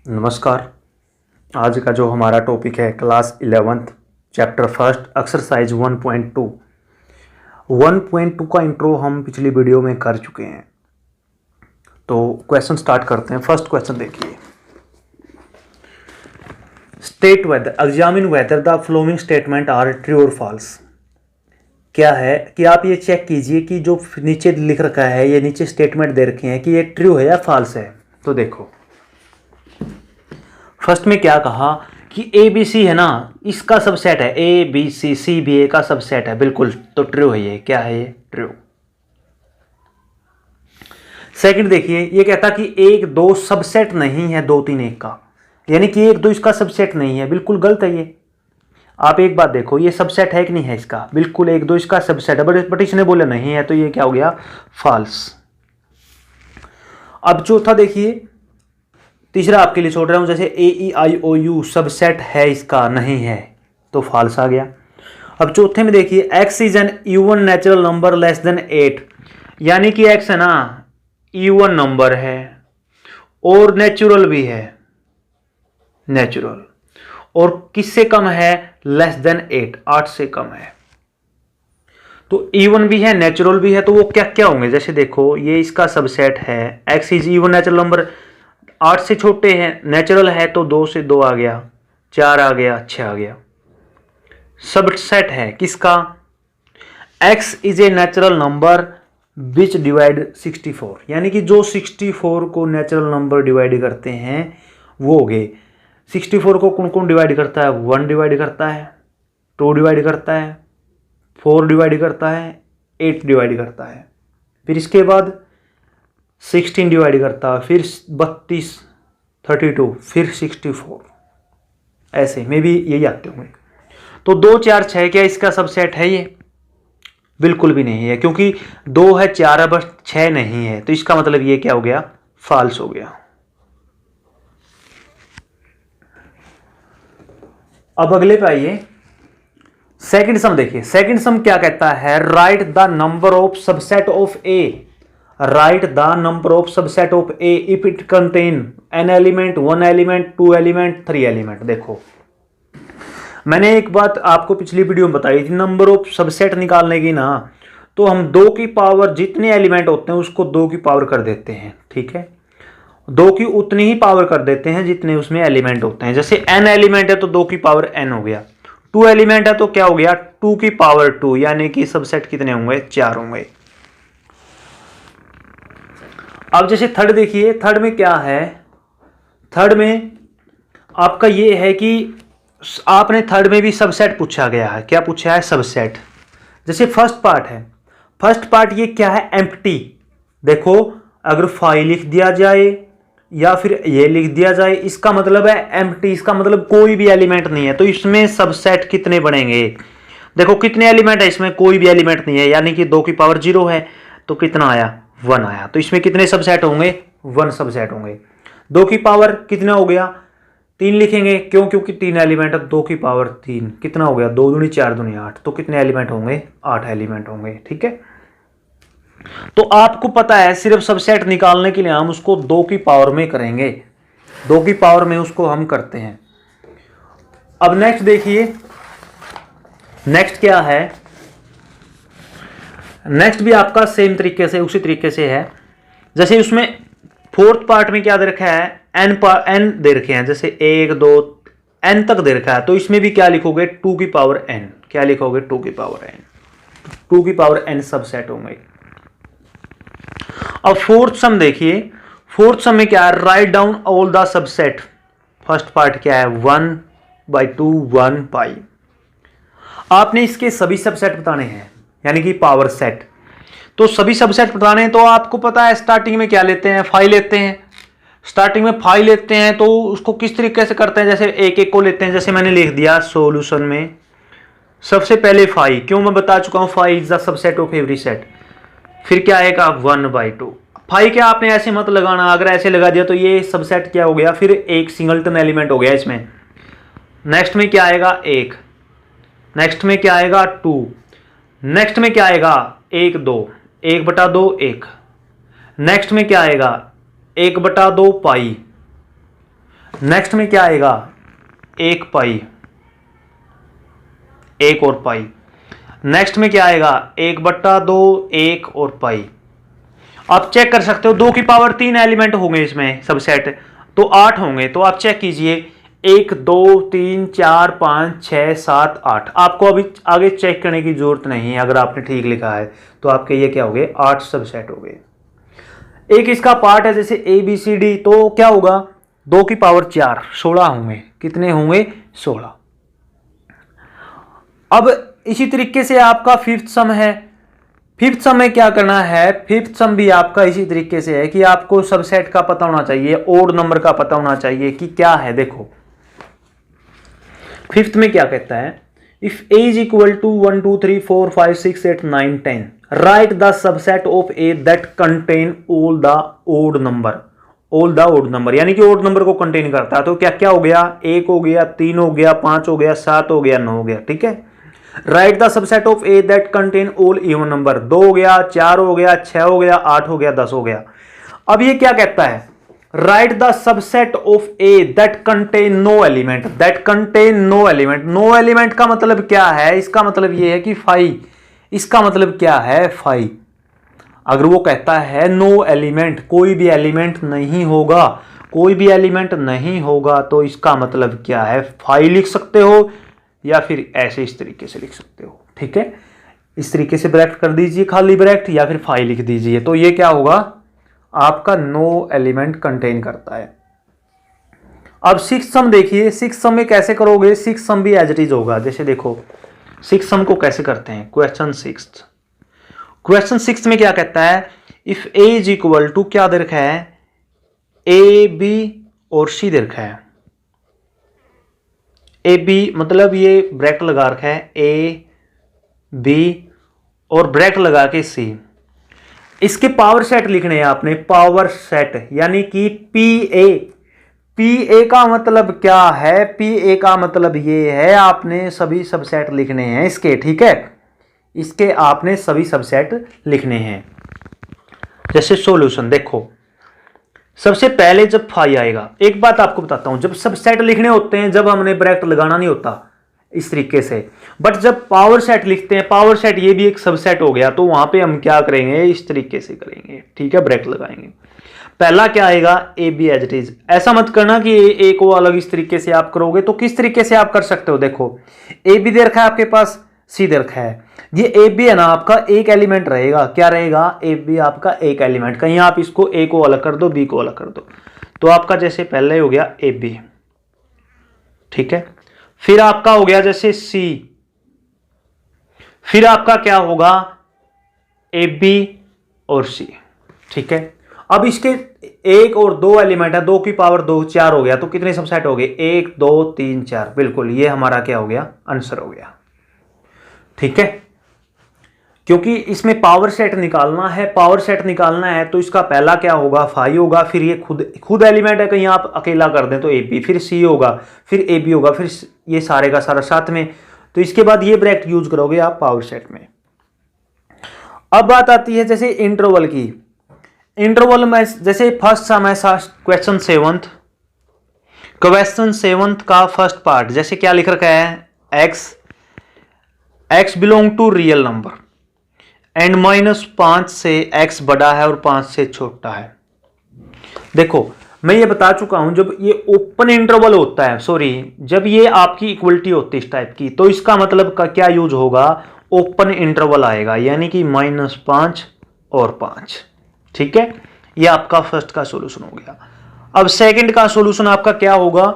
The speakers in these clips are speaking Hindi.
नमस्कार। आज का जो हमारा टॉपिक है class 11th chapter first exercise 1.2 का इंट्रो हम पिछली वीडियो में कर चुके हैं। तो क्वेश्चन स्टार्ट करते हैं। फर्स्ट क्वेश्चन देखिए, state whether examine whether the following statement are true और फॉल्स। क्या है कि आप ये चेक कीजिए कि जो नीचे लिख रखा है, ये नीचे स्टेटमेंट दे रखे हैं कि ये ट्रू है या फॉल्स है। तो देखो फर्स्ट में क्या कहा कि ए बी सी है ना, इसका सबसेट है। ए बी सी, सी भी ए का सबसेट है, बिल्कुल। तो ट्रू है ये। क्या है ये? ट्रू। सेकंड देखिए, ये कहता कि एक दो सबसेट नहीं है दो तीन एक का, यानी कि एक दो इसका सबसेट नहीं है। बिल्कुल गलत है ये। आप एक बात देखो, ये सबसेट है कि नहीं है इसका? बिल्कुल एक दो इसका सबसेट है, बट इसने बोला नहीं है, तो ये क्या हो गया? फॉल्स। अब चौथा देखिए, तीसरा आपके लिए छोड़ रहा हूं, जैसे ए ई आई ओ यू सबसेट है इसका, नहीं है, तो फॉल्स आ गया। अब चौथे में देखिए, x is an even natural number less than 8, यानी कि एक्स है ना इवन नंबर है और नेचुरल भी है, नेचुरल, और किससे कम है? लेस देन 8, 8 से कम है। तो इवन भी है नेचुरल भी है, तो वो क्या क्या होंगे? जैसे देखो, ये इसका सबसेट है, x is even natural number, 8 से छोटे हैं, नेचुरल है तो 2 से 2 आ गया, 4 आ गया, 6 आ गया। सबसेट है किसका? x is a natural number which divide 64, यानी कि जो 64 को नेचुरल नंबर डिवाइड करते हैं वो हो गए। 64 को कौन कौन डिवाइड करता है? 1 डिवाइड करता है, 2 डिवाइड करता है, 4 डिवाइड करता है, 8 डिवाइड करता है, फिर इसके बाद 16 डिवाइड करता है, फिर 32, 32, फिर 64, ऐसे में भी यही आते होंगे। तो 2 4 6 क्या इसका सबसेट है ये? बिल्कुल भी नहीं है, क्योंकि 2 है, 4 है, बस 6 नहीं है। तो इसका मतलब ये क्या हो गया? फॉल्स हो गया। अब अगले पे आइए, सेकंड सम देखिए। सेकंड सम क्या कहता है? Write the number of subset of A, right the number of subset of A if it contain an element, 1 element, 2 element, 3 element. देखो मैंने एक बात आपको पिछली वीडियो में बताई थी, नंबर ऑफ सबसेट निकालने की ना, तो हम 2 की पावर जितने एलिमेंट होते हैं उसको 2 की पावर कर देते हैं, ठीक है? 2 की उतनी ही पावर कर देते हैं जितने उसमें एलिमेंट होते हैं। जैसे n एलिमेंट है तो 2 की पावर n हो गया, 2 एलिमेंट है तो क्या हो गया? 2 की पावर 2, यानी कि सबसेट कितने होंगे? 4 होंगे। अब जैसे थर्ड देखिए, थर्ड में क्या है? थर्ड में आपका ये है कि आपने थर्ड में भी सबसेट पूछा गया है। क्या पूछा है? सबसेट। जैसे फर्स्ट पार्ट है, फर्स्ट पार्ट ये क्या है? एम्प्टी। देखो अगर 5 लिख दिया जाए या फिर ये लिख दिया जाए, इसका मतलब है एम्प्टी, इसका मतलब कोई भी एलिमेंट नहीं है। तो इसमें सबसेट कितने बनेंगे? देखो कितने एलिमेंट है इसमें? कोई भी एलिमेंट नहीं है, यानी कि 2 की पावर 0 है, तो कितना आया? 1 आया। तो इसमें कितने सबसेट होंगे? 1 सबसेट होंगे। 2 की पावर कितना हो गया? 3 लिखेंगे, क्यों? क्योंकि 3 एलिमेंट है, 2 की पावर 3 कितना हो गया? 2 दूनी 4 दूनी 8, तो कितने एलिमेंट होंगे? 8 एलिमेंट होंगे, ठीक है? तो आपको पता है सिर्फ सबसेट निकालने के लिए हम उसको 2 की पावर में करेंगे, 2 की पावर में उसको हम करते हैं। अब नेक्स्ट देखिए, नेक्स्ट क्या है? नेक्स्ट भी आपका सेम तरीके से, उसी तरीके से है। जैसे उसमें फोर्थ पार्ट में क्या दे रखा है? एन दे रखे हैं, जैसे 1 2 एन तक दे रखा है। तो इसमें भी क्या लिखोगे? 2 की पावर एन। क्या लिखोगे? 2 की पावर एन। 2 की पावर एन सबसेट होंगे। अब फोर्थ सम देखिए, फोर्थ सम में क्या है? Write down all the subset. First part क्या है? 1/2 1 पाई। आपने इसके सभी सबसेट बताने हैं, यानी कि पावर सेट। तो सभी सबसेट बताने हैं, तो आपको पता है स्टार्टिंग में क्या लेते हैं? 5 लेते हैं। स्टार्टिंग में 5 लेते हैं, तो उसको किस तरीके से करते हैं? जैसे एक एक को लेते हैं, जैसे मैंने लिख दिया सॉल्यूशन में सबसे पहले 5, क्यों? मैं बता चुका हूं 5 is the subset of every set. फिर क्या आएगा? 1/2। 5 क्या आपने ऐसे मत लगाना, अगर ऐसे लगा दिया तो ये सबसेट क्या हो गया? फिर एक सिंगलटन एलिमेंट हो गया इसमें। नेक्स्ट में क्या आएगा? 1। नेक्स्ट में क्या आएगा? 2। नेक्स्ट में क्या आएगा? 1 2, 1/2 1। नेक्स्ट में क्या आएगा? 1/2 पाई। नेक्स्ट में क्या आएगा, 1 पाई, 1 और पाई। नेक्स्ट में क्या आएगा, 1/2, 1 और पाई। आप चेक कर सकते हो 2 की पावर 3 एलिमेंट होंगे इसमें सबसेट, तो 8 होंगे। तो आप चेक कीजिए 1 2 3 4 5 6 7 8। आपको अभी आगे चेक करने की जरूरत नहीं है, अगर आपने ठीक लिखा है तो आपके ये क्या हो गए, 8 सबसेट हो गए। एक इसका पार्ट है जैसे ABCD, तो क्या होगा, 2 की पावर 4, 16 होंगे। कितने होंगे, 16। अब इसी तरीके से आपका फिफ्थ सम है। फिफ्थ सम में क्या करना है, फिफ्थ सम भी आपका इसी तरीके से है कि आपको सबसेट का पता होना चाहिए, ओड नंबर का पता होना चाहिए कि क्या है। देखो फिफ्थ में क्या कहता है, if A is equal to 1 2 3 4 5 6 8 9 10 write the subset of A that contain all the odd number. All the odd number यानी कि ओड नंबर को कंटेन करता है। तो क्या क्या हो गया, 1 हो गया, 3 हो गया, 5 हो गया, 7 हो गया, 9 हो गया। ठीक है, write the subset of A that contain all even number. 2 हो गया, 4 हो गया, 6 हो गया, 8 हो गया, 10 हो गया। अब ये क्या कहता है, write the subset of A that contain no element. That contain no element, no element का मतलब क्या है, इसका मतलब ये है कि फाई। इसका मतलब क्या है, फाई। अगर वो कहता है नो एलिमेंट, कोई भी एलिमेंट नहीं होगा, कोई भी एलिमेंट नहीं होगा, तो इसका मतलब क्या है, फाई लिख सकते हो या फिर ऐसे इस तरीके से लिख सकते हो। ठीक है, इस तरीके से ब्रैकेट कर दीजिए खाली ब्रैकेट, या फिर फाई लिख दीजिए। तो ये क्या होगा, आपका नो एलिमेंट कंटेन करता है। अब सिक्स सम देखिए, सिक्स सम में कैसे करोगे, सिक्स सम भी एज इट इज होगा। जैसे देखो सिक्स सम को कैसे करते हैं, क्वेश्चन सिक्स। क्वेश्चन सिक्स में क्या कहता है, if A is equal to, क्या दे रखा है, A B और C दे रखा है। A B मतलब ये ब्रैकेट लगा रखा है A B और ब्रैकेट लगा के C। इसके पावर सेट लिखने हैं आपने, पावर सेट यानी कि PA। PA का मतलब क्या है, PA का मतलब ये है, आपने सभी सबसेट लिखने हैं इसके। ठीक है, इसके आपने सभी सबसेट लिखने हैं। जैसे सॉल्यूशन देखो, सबसे पहले जब फाई आएगा, एक बात आपको बताता हूं, जब सबसेट लिखने होते हैं, जब हमने ब्रैकेट लगाना नहीं होता इस तरीके से, बट जब पावर सेट लिखते हैं, पावर सेट ये भी एक सबसेट हो गया, तो वहां पे हम क्या करेंगे, इस तरीके से करेंगे। ठीक है, ब्रैकेट लगाएंगे। पहला क्या आएगा, A B as it is. ऐसा मत करना कि ए को अलग इस तरीके से आप करोगे। तो किस तरीके से आप कर सकते हो, देखो ए बी दे रखा है आपके पास, सी दे रखा है। ये ए बी है ना, आपका एक एलिमेंट रहेगा। क्या रहेगा, ए बी आपका एक एलिमेंट। कहीं आप इसको ए को अलग कर दो, बी को अलग कर दो, तो आपका जैसे पहले हो गया ए बी। ठीक है, फिर आपका हो गया जैसे सी, फिर आपका क्या होगा, ए बी और सी। ठीक है, अब इसके एक और दो एलिमेंट है, 2 की पावर 2, 4 हो गया। तो कितने सबसेट हो गए, 1 2 3 4। बिल्कुल, ये हमारा क्या हो गया, आंसर हो गया। ठीक है, क्योंकि इसमें पावर सेट निकालना है, पावर सेट निकालना है, तो इसका पहला क्या होगा, फाई होगा। फिर ये खुद एलिमेंट है, कहीं आप अकेला कर दें तो ए बी, फिर सी होगा, फिर ए बी होगा, फिर ये सारे का सारा साथ में। तो इसके बाद ये ब्रैकेट यूज करोगे आप पावर सेट में। अब बात आती है जैसे इंटरवल की। इंटरवल में जैसे फर्स्ट सम है क्वेश्चन सेवंथ, क्वेश्चन सेवंथ का फर्स्ट पार्ट, जैसे क्या लिख रखा है, x belong to real number and -5 से x बड़ा है और 5 से छोटा है। देखो मैं ये बता चुका हूं, जब ये ओपन इंटरवल होता है, सॉरी, जब ये आपकी इक्वलिटी होती है इस टाइप की, तो इसका मतलब का क्या यूज होगा, ओपन इंटरवल आएगा, यानी कि -5 और 5। ठीक है, ये आपका फर्स्ट का सॉल्यूशन हो गया। अब सेकंड का सॉल्यूशन आपका क्या होगा,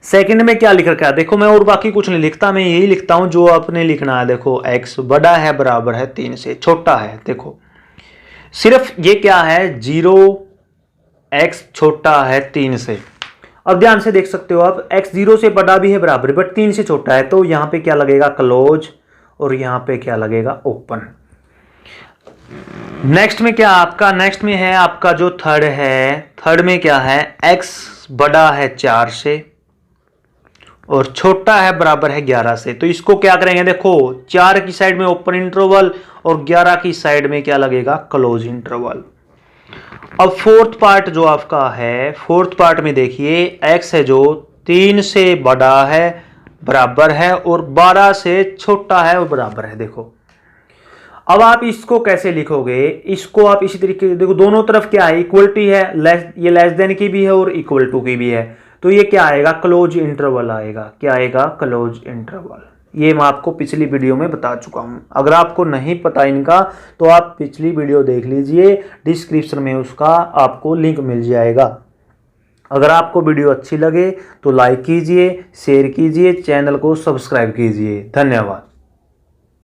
सेकंड में क्या लिख रखा है, देखो मैं और बाकी कुछ नहीं लिखता, मैं यही लिखता हूं जो आपने लिखना है। देखो x बड़ा है, बराबर है 3 से, छोटा है, देखो सिर्फ ये क्या है, 0x छोटा है 3 से। अब ध्यान से देख सकते हो आप, x 0 से बड़ा भी है, बराबर, बट 3 से छोटा है, तो यहां पे क्या लगेगा, क्लोज, और यहां पे क्या लगेगा, ओपन। नेक्स्ट में क्या आपका, नेक्स्ट में है आपका जो थर्ड है, थर्ड में क्या है, x बड़ा है 4 से और छोटा है, बराबर है 11 से। तो इसको क्या करेंगे, देखो 4 की साइड में ओपन इंटरवल और 11 की साइड में क्या लगेगा, क्लोज इंटरवल। अब फोर्थ पार्ट जो आपका है, फोर्थ पार्ट में देखिए x है जो 3 से बड़ा है बराबर है और 12 से छोटा है और बराबर है। देखो अब आप इसको कैसे लिखोगे, इसको आप इसी तरीके से देखो, दोनों तरफ क्या है, इक्वलिटी है, ये लेस देन की भी है और इक्वल टू की भी है, तो ये क्या आएगा, क्लोज इंटरवल आएगा। क्या आएगा, क्लोज इंटरवल। ये मैं आपको पिछली वीडियो में बता चुका हूं। अगर आपको नहीं पता इनका तो आप पिछली वीडियो देख लीजिए, डिस्क्रिप्शन में उसका आपको लिंक मिल जाएगा। अगर आपको वीडियो अच्छी लगे तो लाइक कीजिए, शेयर कीजिए, चैनल को सब्सक्राइब कीजिए। धन्यवाद।